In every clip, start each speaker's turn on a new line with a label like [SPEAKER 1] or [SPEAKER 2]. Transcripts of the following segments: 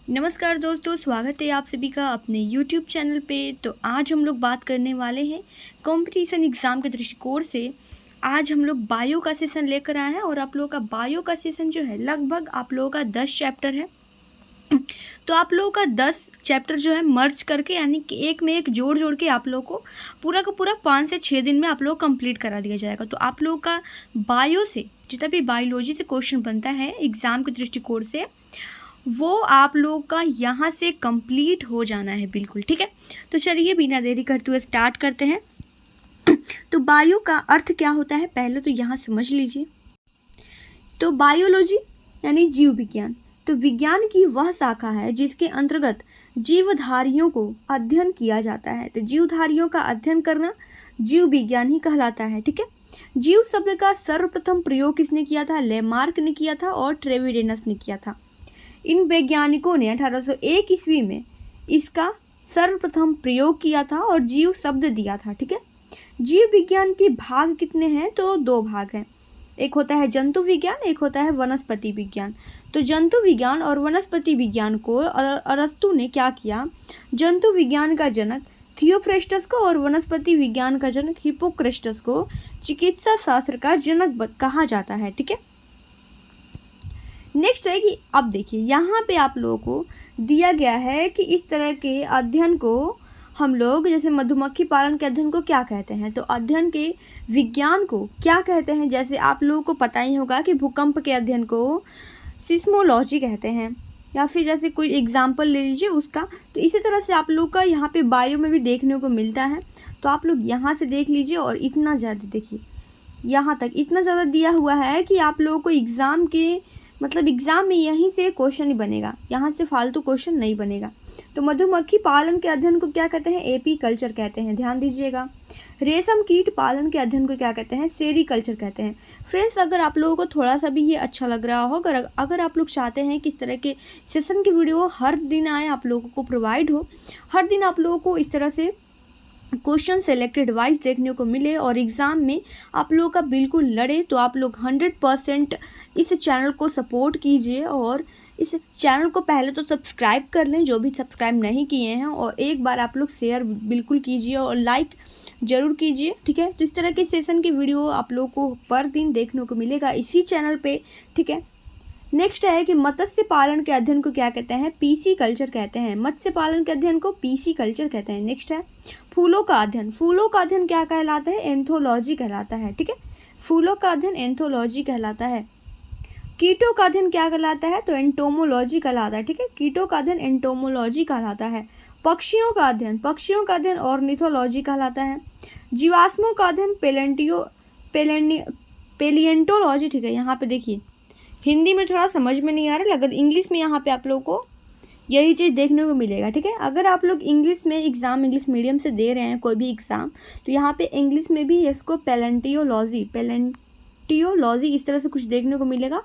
[SPEAKER 1] नमस्कार दोस्तों, स्वागत है आप सभी का अपने YouTube चैनल पे। तो आज हम लोग बात करने वाले हैं कंपटीशन एग्ज़ाम के दृष्टिकोण से। आज हम लोग बायो का सेशन लेकर आए हैं और आप लोगों का बायो का सेशन जो है लगभग आप लोगों का 10 चैप्टर है। तो आप लोगों का 10 चैप्टर जो है मर्ज करके यानी कि एक में एक जोड़ जोड़ के आप लोगों को पूरा का पूरा 5 से 6 दिन में आप लोग कंप्लीट करा दिया जाएगा। तो आप लोगों का बायो से जितना भी बायोलॉजी से क्वेश्चन बनता है एग्ज़ाम के दृष्टिकोण से वो आप लोगों का यहाँ से कंप्लीट हो जाना है बिल्कुल, ठीक है। तो चलिए बिना देरी करते हुए स्टार्ट करते हैं। तो बायो का अर्थ क्या होता है पहले तो यहाँ समझ लीजिए। तो बायोलॉजी यानी जीव विज्ञान, तो विज्ञान की वह शाखा है जिसके अंतर्गत जीवधारियों को अध्ययन किया जाता है। तो जीवधारियों का अध्ययन करना जीव विज्ञान ही कहलाता है, ठीक है। जीव शब्द का सर्वप्रथम प्रयोग किसने किया था? लेमार्क ने किया था और ट्रेविडेनस ने किया था। इन वैज्ञानिकों ने 1801 ईस्वी में इसका सर्वप्रथम प्रयोग किया था और जीव शब्द दिया था, ठीक है। जीव विज्ञान के भाग कितने हैं? तो 2 भाग हैं। एक होता है जंतु विज्ञान, एक होता है वनस्पति विज्ञान। तो जंतु विज्ञान और वनस्पति विज्ञान को अरस्तु ने क्या किया? जंतु विज्ञान का जनक थियोफ्रेस्टस को और वनस्पति विज्ञान का जनक हिप्पोक्रेटस को चिकित्सा शास्त्र का जनक कहा जाता है, ठीक है। नेक्स्ट है कि अब देखिए यहाँ पे आप लोगों को दिया गया है कि इस तरह के अध्ययन को हम लोग जैसे मधुमक्खी पालन के अध्ययन को क्या कहते हैं, तो अध्ययन के विज्ञान को क्या कहते हैं। जैसे आप लोगों को पता ही होगा कि भूकंप के अध्ययन को सिस्मोलॉजी कहते हैं, या फिर जैसे कोई एग्जाम्पल ले लीजिए उसका। तो इसी तरह से आप लोग का यहाँ पे बायो में भी देखने को मिलता है। तो आप लोग यहाँ से देख लीजिए और इतना ज़्यादा देखिए, यहाँ तक इतना ज़्यादा दिया हुआ है कि आप लोगों को एग्ज़ाम के एग्ज़ाम में यहीं से क्वेश्चन ही बनेगा, यहाँ से फालतू क्वेश्चन नहीं बनेगा। तो मधुमक्खी पालन के अध्ययन को क्या कहते हैं? एपी कल्चर कहते हैं, ध्यान दीजिएगा। रेशम कीट पालन के अध्ययन को क्या कहते हैं? सेरीकल्चर कहते हैं। फ्रेंड्स, अगर आप लोगों को थोड़ा सा भी ये अच्छा लग रहा हो, अगर आप लोग चाहते हैं कि इस तरह के सेशन की वीडियो हर दिन आए, आप लोगों को प्रोवाइड हो, हर दिन आप लोगों को इस तरह से क्वेश्चन सेलेक्टेड वाइज देखने को मिले और एग्ज़ाम में आप लोगों का बिल्कुल लड़े, तो आप लोग 100% इस चैनल को सपोर्ट कीजिए और इस चैनल को पहले तो सब्सक्राइब कर लें जो भी सब्सक्राइब नहीं किए हैं, और एक बार आप लोग शेयर बिल्कुल कीजिए और लाइक ज़रूर कीजिए, ठीक है। तो इस तरह के सेशन की वीडियो आप लोगों को पर दिन देखने को मिलेगा इसी चैनल पे, ठीक है। नेक्स्ट है कि मत्स्य पालन के अध्ययन को क्या कहते हैं? पीसी कल्चर कहते हैं। मत्स्य पालन के अध्ययन को पीसी कल्चर कहते हैं। नेक्स्ट है फूलों का अध्ययन। फूलों का अध्ययन क्या कहलाता है? एंथोलॉजी कहलाता है, ठीक है। फूलों का अध्ययन एंथोलॉजी कहलाता है। कीटों का अध्ययन क्या कहलाता है? तो एंटोमोलॉजी कहलाता है, ठीक है। कीटों का अध्ययन एंटोमोलॉजी कहलाता है। पक्षियों का अध्ययन ऑर्निथोलॉजी कहलाता है। जीवाश्मों का अध्ययन पेलिएंटोलॉजी, ठीक है। यहाँ पे देखिए हिंदी में थोड़ा समझ में नहीं आ रहा, अगर इंग्लिश में यहाँ पे आप लोगों को यही चीज़ देखने को मिलेगा, ठीक है। अगर आप लोग इंग्लिश में एग्ज़ाम इंग्लिश मीडियम से दे रहे हैं कोई भी एग्ज़ाम, तो यहाँ पे इंग्लिश में भी इसको पेलेंटियोलॉजी इस तरह से कुछ देखने को मिलेगा।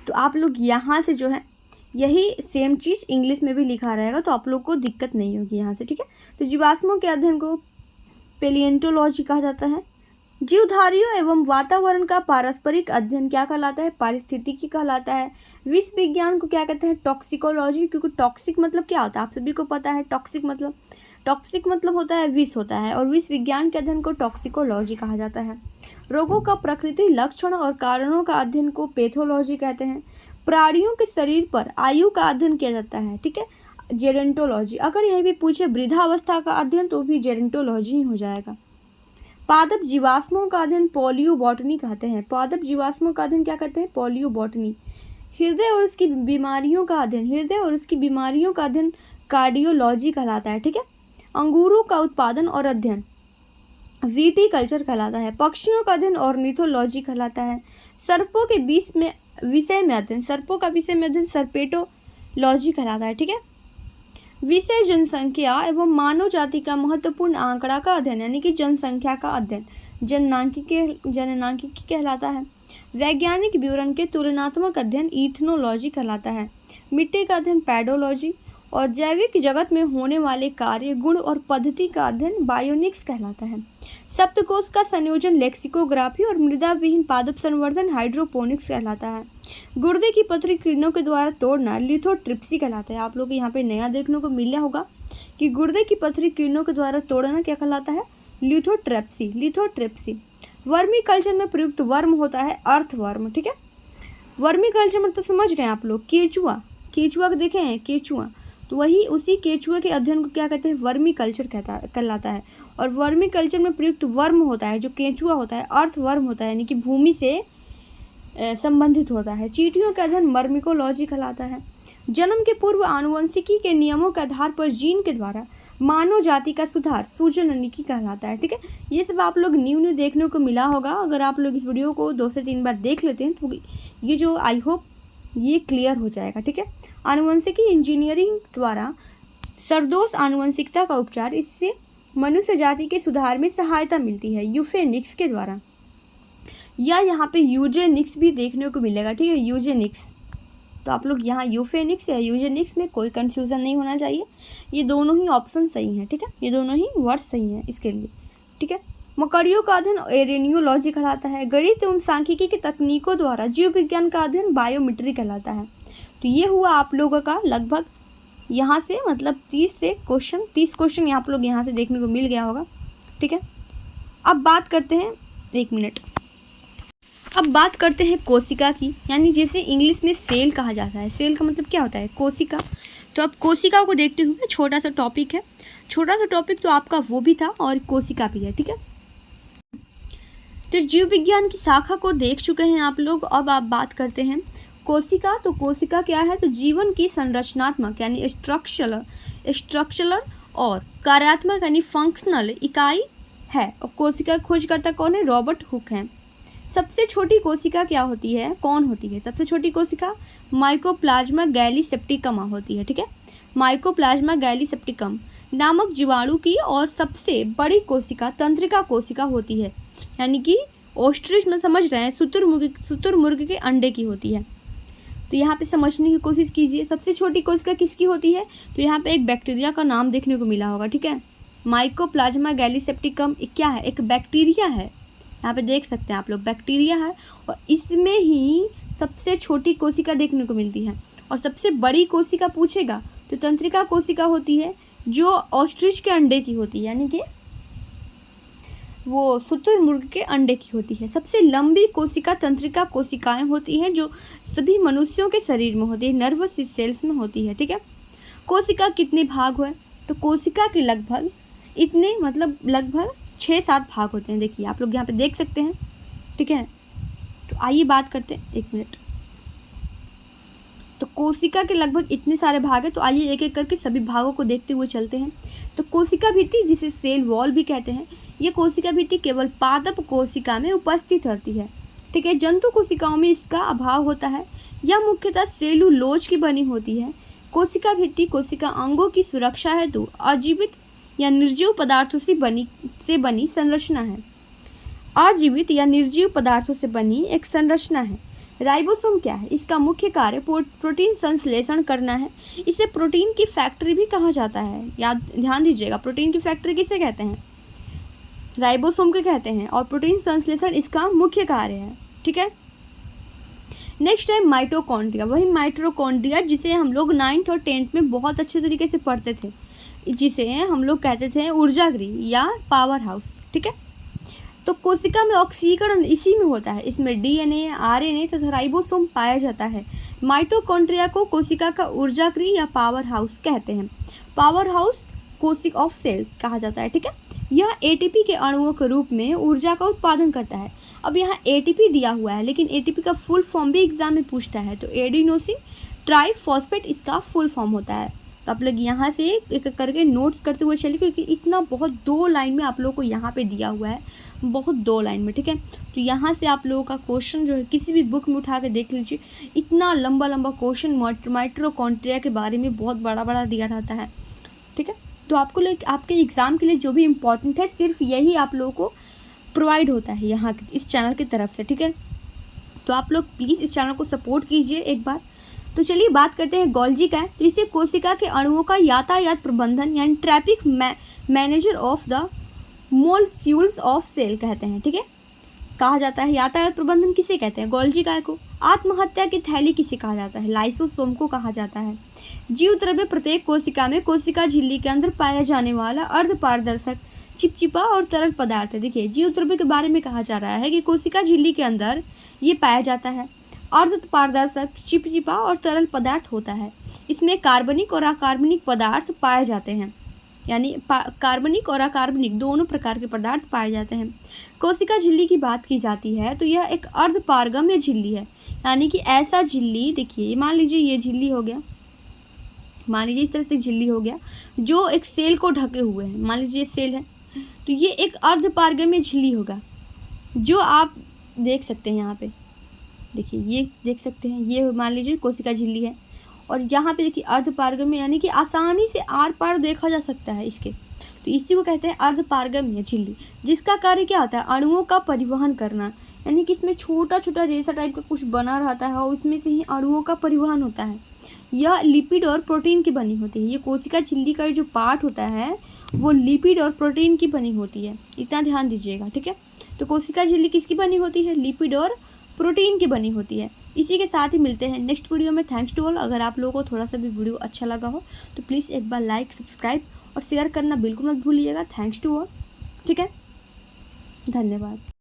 [SPEAKER 1] तो आप लोग यहाँ से जो है यही सेम चीज़ इंग्लिश में भी लिखा रहेगा, तो आप लोग को दिक्कत नहीं होगी यहाँ से, ठीक है। तो जीवाश्मों के अध्ययन को पेलिएंटोलॉजी कहा जाता है। जीवधारियों एवं वातावरण का पारस्परिक अध्ययन क्या कहलाता है? पारिस्थितिकी कहलाता है। विष विज्ञान को क्या कहते हैं? टॉक्सिकोलॉजी, क्योंकि टॉक्सिक मतलब क्या होता है आप सभी को पता है। टॉक्सिक मतलब होता है विष होता है, और विष विज्ञान के अध्ययन को टॉक्सिकोलॉजी कहा जाता है। रोगों का प्रकृति, लक्षण और कारणों का अध्ययन को पैथोलॉजी कहते हैं। प्राणियों के शरीर पर आयु का अध्ययन किया जाता है, ठीक है, जेरेंटोलॉजी। अगर यहीं भी पूछे वृद्धावस्था का अध्ययन तो भी जेरेंटोलॉजी ही हो जाएगा। पादप जीवाश्मों का अध्ययन पॉलियोबॉटनी कहते हैं। पादप जीवाश्मों का अध्ययन क्या कहते हैं? पॉलियोबॉटनी। हृदय और उसकी बीमारियों का अध्ययन कार्डियोलॉजी कहलाता है, ठीक है। अंगूरों का उत्पादन और अध्ययन वीटी कल्चर कहलाता है। पक्षियों का अध्ययन ऑर्निथोलॉजी कहलाता है। सर्पों के विषय में अध्ययन सर्पेटोलॉजी कहलाता है, ठीक है। विषय जनसंख्या एवं मानव जाति का महत्वपूर्ण आंकड़ा का अध्ययन यानी कि जनसंख्या का अध्ययन जननांकिकी कहलाता है। वैज्ञानिक विवरण के तुलनात्मक अध्ययन इथनोलॉजी कहलाता है। मिट्टी का अध्ययन पैडोलॉजी। और जैविक जगत में होने वाले कार्य, गुण और पद्धति का अध्ययन बायोनिक्स कहलाता है। सप्तकोश का संयोजन लेक्सिकोग्राफी और मृदा विहीन पादप संवर्धन हाइड्रोपोनिक्स कहलाता है। गुर्दे की पथरी किरणों के द्वारा तोड़ना लिथोट्रिप्सी कहलाता है। आप लोग यहाँ पे नया देखने को मिला होगा कि गुर्दे की पथरी किरणों के द्वारा तोड़ना क्या कहलाता है? लिथोट्रिप्सी। वर्मी कल्चर में प्रयुक्त वर्म होता है अर्थवर्म, ठीक है। वर्मी कल्चर में तो समझ रहे हैं आप लोग, केचुआ को देखे हैं, केचुआ, तो वही उसी केचुए के अध्ययन को क्या कहते हैं? वर्मी कल्चर कहलाता है। और वर्मी कल्चर में प्रयुक्त वर्म होता है जो केचुआ होता है, अर्थवर्म होता है, यानी कि भूमि से संबंधित होता है। चींटियों का अध्ययन मर्मिकोलॉजी कहलाता है। जन्म के पूर्व आनुवंशिकी के नियमों के आधार पर जीन के द्वारा मानव जाति का सुधार सूजननिकी कहलाता है, ठीक है। ये सब आप लोग न्यू देखने को मिला होगा। अगर आप लोग इस वीडियो को 2 से 3 बार देख लेते हैं तो ये जो आई होप ये क्लियर हो जाएगा, ठीक है। आनुवंशिकी इंजीनियरिंग द्वारा सरदोष आनुवंशिकता का उपचार, इससे मनुष्य जाति के सुधार में सहायता मिलती है यूफेनिक्स के द्वारा, या यहाँ पे यूजेनिक्स भी देखने को मिलेगा, ठीक है, यूजेनिक्स। तो आप लोग यहाँ यूफेनिक्स या यूजेनिक्स में कोई कंफ्यूजन नहीं होना चाहिए, ये दोनों ही ऑप्शन सही हैं, ठीक है, ये दोनों ही वर्ड सही हैं इसके लिए, ठीक है। मकड़ियों का अध्ययन एरेनियोलॉजी कहलाता है। गणित एवं सांख्यिकी की तकनीकों द्वारा जीव विज्ञान का अध्ययन बायोमेट्री कहलाता है। तो ये हुआ आप लोगों का लगभग यहाँ से मतलब 30 क्वेश्चन आप लोग यहाँ से देखने को मिल गया होगा, ठीक है। अब बात करते हैं, 1 मिनट, अब बात करते हैं कोशिका की, यानी जिसे इंग्लिश में सेल कहा जाता है। सेल का मतलब क्या होता है? कोशिका। तो अब कोशिका को देखते हुए छोटा सा टॉपिक है, तो आपका वो भी था और कोशिका भी है, ठीक है। तो जीव विज्ञान की शाखा को देख चुके हैं आप लोग। अब आप बात करते हैं कोशिका। तो कोशिका क्या है? तो जीवन की संरचनात्मक यानी स्ट्रक्चरल और कार्यात्मक यानी फंक्शनल इकाई है। और कोशिका खोजकर्ता कौन है? रॉबर्ट हुक हैं। सबसे छोटी कोशिका क्या होती है? कौन होती है सबसे छोटी कोशिका? माइकोप्लाज्मा गैलीसेप्टिकम होती है, ठीक है। माइकोप्लाज्मा गैलीसेप्टिकम नामक जीवाणु की और सबसे बड़ी कोशिका तंत्रिका कोशिका होती है, यानी कि ऑस्ट्रिच में समझ रहे हैं, शुतुरमुर्ग के अंडे की होती है। तो यहाँ पे समझने की कोशिश कीजिए, सबसे छोटी कोशिका किसकी होती है? तो यहाँ पे एक बैक्टीरिया का नाम देखने को मिला होगा, ठीक है। माइकोप्लाज्मा गैलीसेप्टिकम क्या है? एक बैक्टीरिया है, यहाँ पे देख सकते हैं आप लोग, बैक्टीरिया है। और इसमें ही सबसे छोटी कोशिका देखने को मिलती है। और सबसे बड़ी कोशिका पूछेगा तो तंत्रिका कोशिका होती है, जो ऑस्ट्रिच के अंडे की होती है, यानी कि वो शुतुरमुर्ग के अंडे की होती है। सबसे लंबी कोशिका तंत्रिका कोशिकाएं होती हैं, जो सभी मनुष्यों के शरीर में होती है, नर्वस सेल्स में होती है, ठीक है। कोशिका कितने भाग हुए? तो कोशिका के लगभग 6-7 भाग होते हैं। देखिए आप लोग यहाँ पे देख सकते हैं, ठीक है। तो आइए बात करते हैं, 1 मिनट। तो कोशिका के लगभग इतने सारे भाग हैं, तो आइए एक एक करके सभी भागों को देखते हुए चलते हैं। तो कोशिका भित्ति, जिसे सेल वॉल भी कहते हैं, ये कोशिका भित्ति केवल पादप कोशिका में उपस्थित रहती है, ठीक है। जंतु कोशिकाओं में इसका अभाव होता है। यह मुख्यतः सेलुलोज की बनी होती है। कोशिका भित्ति कोशिका अंगों की सुरक्षा हेतु अजीवित या निर्जीव पदार्थों से बनी संरचना है। अजीवित या निर्जीव पदार्थों से बनी एक संरचना है। राइबोसोम क्या है? इसका मुख्य कार्य प्रोटीन संश्लेषण करना है। इसे प्रोटीन की फैक्ट्री भी कहा जाता है। ध्यान दीजिएगा, प्रोटीन की फैक्ट्री किसे कहते हैं? राइबोसोम को कहते हैं। और प्रोटीन संश्लेषण इसका मुख्य कार्य है, ठीक है। नेक्स्ट है माइटोकॉन्ड्रिया। वही माइटोकॉन्ड्रिया जिसे हम लोग 9th और 10th में बहुत अच्छे तरीके से पढ़ते थे, जिसे हम लोग कहते थे ऊर्जागृह या पावर हाउस, ठीक है। तो कोशिका में ऑक्सीकरण इसी में होता है। इसमें डीएनए, आरएनए तथा राइबोसोम पाया जाता है। माइटोकॉन्ड्रिया को कोशिका का ऊर्जागृह या पावर हाउस कहते हैं। पावर हाउस कोशिका ऑफ सेल कहा जाता है, ठीक है। यह एटीपी के अणुओं के रूप में ऊर्जा का उत्पादन करता है। अब यहाँ एटीपी दिया हुआ है, लेकिन एटीपी का फुल फॉर्म भी एग्जाम में पूछता है। तो एडिनोसिन ट्राइफॉस्फेट इसका फुल फॉर्म होता है। तो आप लोग यहाँ से एक एक करके नोट करते हुए चलिए, क्योंकि इतना बहुत 2 लाइन में आप लोगों को यहाँ पे दिया हुआ है, बहुत 2 लाइन में, ठीक है। तो यहाँ से आप लोगों का क्वेश्चन जो है किसी भी बुक में उठा के देख लीजिए, इतना लंबा क्वेश्चन माइटोकॉन्ड्रिया के बारे में बहुत बड़ा दिया रहता है, ठीक है। तो आपके एग्ज़ाम के लिए जो भी इम्पोर्टेंट है सिर्फ यही आप लोगों को प्रोवाइड होता है यहाँ इस चैनल की तरफ से, ठीक है। तो आप लोग प्लीज़ इस चैनल को सपोर्ट कीजिए एक बार। तो चलिए बात करते हैं गोल्जी का है। तो इसे कोशिका के अणुओं का यातायात प्रबंधन यानी traffic manager of the molecules of cell कहते हैं, ठीक है, कहा जाता है। यातायात प्रबंधन किसे कहते हैं? गोल्जी काय को। आत्महत्या की थैली किसे कहा जाता है? लाइसोसोम को कहा जाता है। जीव द्रव्य प्रत्येक कोशिका में कोशिका झिल्ली के अंदर पाया जाने वाला अर्धपारदर्शक चिपचिपा और तरल पदार्थ है। देखिए, जीव द्रव्य के बारे में कहा जा रहा है कि कोशिका झिल्ली के अंदर ये पाया जाता है, अर्धपारदर्शक चिपचिपा और तरल पदार्थ होता है। इसमें कार्बनिक और अकार्बनिक पदार्थ पाए जाते हैं, यानी कार्बनिक और अकार्बनिक दोनों प्रकार के पदार्थ पाए जाते हैं। कोशिका झिल्ली की बात की जाती है तो यह एक अर्धपारगम्य झिल्ली है, यानी कि ऐसा झिल्ली, देखिए मान लीजिए ये झिल्ली हो गया, मान लीजिए इस तरह से झिल्ली हो गया जो एक सेल को ढके हुए है। मान लीजिए सेल है तो ये एक अर्धपारगम्य झिल्ली होगा, जो आप देख सकते हैं यहाँ पे। देखिए ये देख सकते हैं, ये मान लीजिए कोशिका झिल्ली है और यहाँ पे देखिए अर्धपारगम्य, यानी कि आसानी से आर पार देखा जा सकता है इसके, तो इसी को कहते हैं अर्धपारगम्य झिल्ली, जिसका कार्य क्या होता है? अणुओं का परिवहन करना, यानी कि इसमें छोटा छोटा रेशा टाइप का कुछ बना रहता है और इसमें से ही अणुओं का परिवहन होता है। यह लिपिड और प्रोटीन की बनी होती है। ये कोशिका झिल्ली का जो पार्ट होता है वो लिपिड और प्रोटीन की बनी होती है, इतना ध्यान दीजिएगा, ठीक है। तो कोशिका झिल्ली किसकी बनी होती है? लिपिड और प्रोटीन की बनी होती है। इसी के साथ ही मिलते हैं नेक्स्ट वीडियो में। Thanks to all. अगर आप लोगों को थोड़ा सा भी वीडियो अच्छा लगा हो तो प्लीज़ एक बार लाइक, सब्सक्राइब और शेयर करना बिल्कुल मत भूलिएगा। थैंक्स टू ऑल, ठीक है, धन्यवाद।